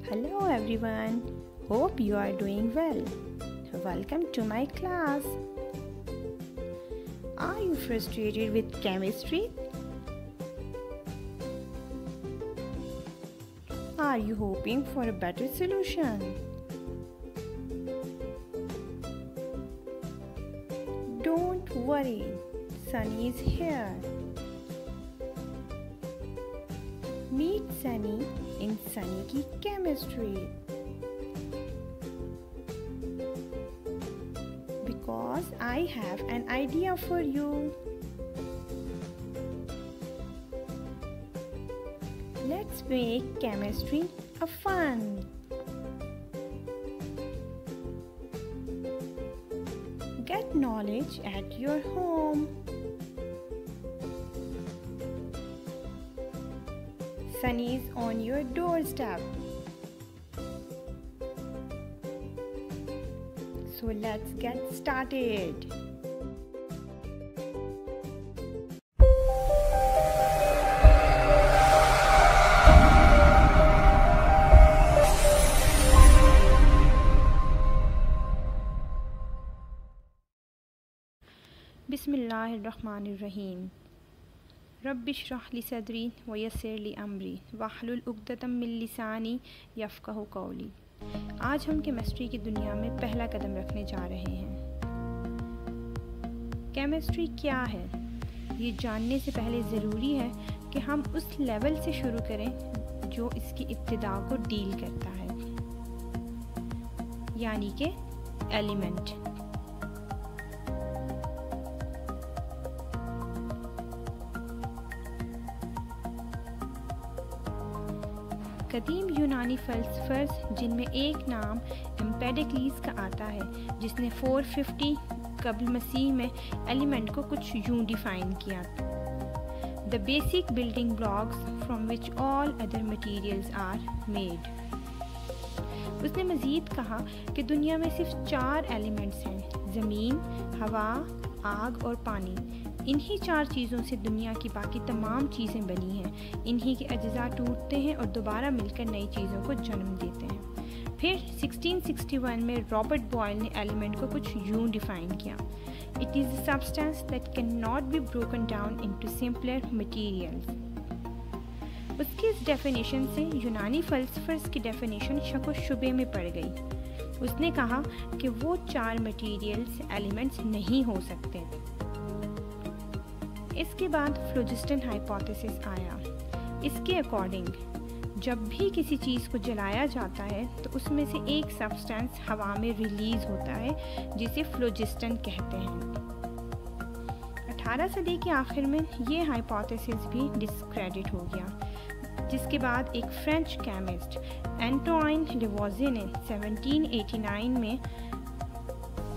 Hello everyone, hope you are doing well. Welcome to my class. Are you frustrated with chemistry? Are you hoping for a better solution? Don't worry, Sunny is here. Meet Sunny in Sunny की chemistry. Because I have an idea for you. Let's make chemistry a fun. Get knowledge at your home. Sunny is on your doorstep. So let's get started. बिस्मिल्लाहिर्रहमानिर्रहीम। रब्बिश्रह ली सदरी व यस्सिर ली अमरी वहलुल उक़दतम मिन लिसानी यफ़क़हू क़ौली। आज हम chemistry की दुनिया में पहला कदम रखने जा रहे हैं। केमिस्ट्री क्या है, ये जानने से पहले ज़रूरी है कि हम उस लेवल से शुरू करें जो इसकी इब्तिदा को डील करता है, यानी कि एलिमेंट। कदीम यूनानी फ़लसफ़र जिनमें एक नाम एम्पेडोक्लीस का आता है, जिसने 450 कब्ल मसीह में एलिमेंट को कुछ यूं डिफ़ाइन किया: the basic building blocks from which all other materials are made. उसने मज़ीद कहा कि दुनिया में सिर्फ 4 एलिमेंट्स हैं: ज़मीन, हवा, आग और पानी। इन्हीं 4 चीज़ों से दुनिया की बाकी तमाम चीज़ें बनी हैं। इन्हीं के अज्जा टूटते हैं और दोबारा मिलकर नई चीज़ों को जन्म देते हैं। फिर 1661 में रॉबर्ट बॉयल ने एलिमेंट को कुछ यूं डिफ़ाइन किया: it is a substance that can not be broken down into simpler materials. उसकी इस डेफिनेशन से यूनानी फ़लसफ़र्स की डेफिनेशन शक व शुबे में पड़ गई। उसने कहा कि वो 4 मटीरियल्स एलिमेंट्स नहीं हो सकते। इसके बाद फ्लोजिस्टन हाइपोथेसिस आया। इसके अकॉर्डिंग जब भी किसी चीज़ को जलाया जाता है तो उसमें से एक सब्सटेंस हवा में रिलीज़ होता है, जिसे फ्लोजिस्टन कहते हैं। 18 सदी के आखिर में ये हाइपोथेसिस भी डिस्क्रेडिट हो गया, जिसके बाद एक फ्रेंच केमिस्ट एंटोइन लेवोज़िए ने 1789 में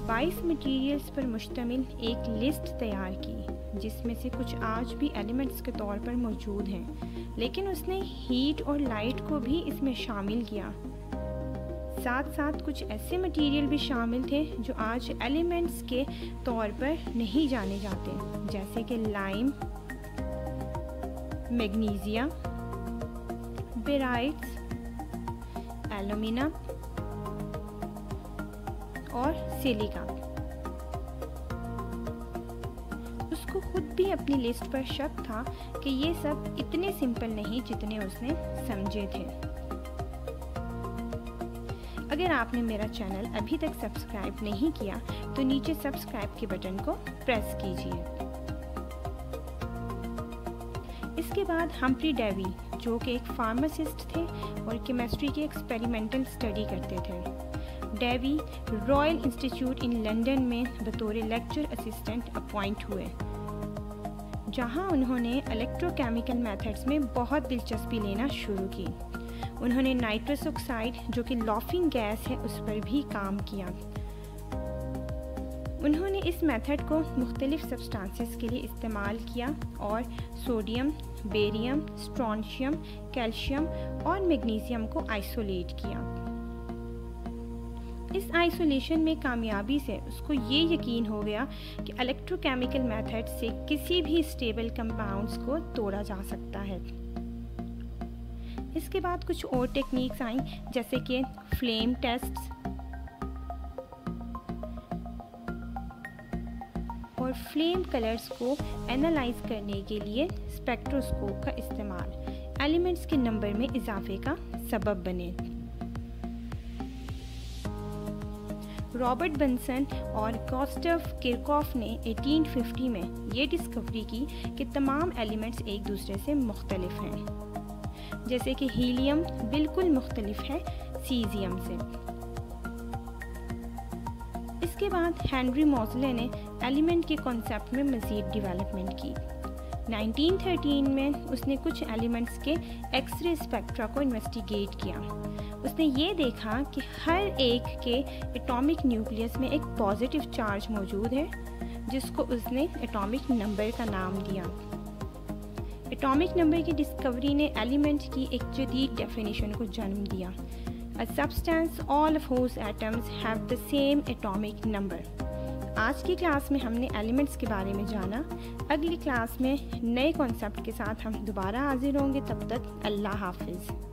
22 मटीरियल्स पर मुश्तमिल एक लिस्ट तैयार की, जिसमें से कुछ आज भी एलिमेंट्स के तौर पर मौजूद हैं, लेकिन उसने हीट और लाइट को भी इसमें शामिल किया। साथ साथ कुछ ऐसे मटीरियल भी शामिल थे जो आज एलिमेंट्स के तौर पर नहीं जाने जाते, जैसे कि लाइम, मैग्नीशियम, बेराइट्स, एल्यूमिना और सिलिका। उसको खुद भी अपनी लिस्ट पर शक था कि ये सब इतने सिंपल नहीं जितने उसने समझे थे। अगर आपने मेरा चैनल अभी तक सब्सक्राइब नहीं किया तो नीचे सब्सक्राइब के बटन को प्रेस कीजिए। इसके बाद हम्फ्री डेवी, जो कि एक फार्मासिस्ट थे और केमिस्ट्री की एक्सपेरिमेंटल स्टडी करते थे। Davy Royal Institute in London में बतौर लेक्चर असिस्टेंट अपॉइंट हुए, जहां उन्होंने इलेक्ट्रोकेमिकल मेथड्स में बहुत दिलचस्पी लेना शुरू की। उन्होंने नाइट्रस ऑक्साइड, जो कि लॉफिंग गैस है, उस पर भी काम किया। उन्होंने इस मेथड को मुख्तलिफ सब्सटेंसेस के लिए इस्तेमाल किया और सोडियम, बेरियम, स्ट्रोंशियम, कैल्शियम और मैग्नीशियम को आइसोलेट किया। इस आइसोलेशन में कामयाबी से उसको ये यकीन हो गया कि इलेक्ट्रोकेमिकल मेथड से किसी भी स्टेबल कंपाउंड्स को तोड़ा जा सकता है। इसके बाद कुछ और टेक्निक्स आई जैसे कि फ्लेम टेस्ट्स और फ्लेम कलर्स को एनालाइज करने के लिए स्पेक्ट्रोस्कोप का इस्तेमाल एलिमेंट्स के नंबर में इजाफे का सबब बने। रॉबर्ट बंसन और गुस्ताव किरचॉफ ने 1850 में ये डिस्कवरी की कि तमाम एलिमेंट्स एक दूसरे से मुख्तलिफ हैं, जैसे कि हीलियम बिल्कुल मुख्तलिफ है सीजियम से। इसके बाद हेनरी मोज़ले ने एलिमेंट के कॉन्सेप्ट में मज़ीद डेवलपमेंट की। 1913 में उसने कुछ एलिमेंट्स के एक्सरे स्पेक्ट्रा को इन्वेस्टिगेट किया। उसने ये देखा कि हर एक के एटॉमिक न्यूक्लियस में एक पॉजिटिव चार्ज मौजूद है, जिसको उसने एटॉमिक नंबर का नाम दिया। एटॉमिक नंबर की डिस्कवरी ने एलिमेंट की एक जदीद डेफिनेशन को जन्म दिया, A substance all of whose atoms have the same atomic number। आज की क्लास में हमने एलिमेंट्स के बारे में जाना। अगली क्लास में नए कॉन्सेप्ट के साथ हम दोबारा हाजिर होंगे। तब तक अल्लाह हाफिज़।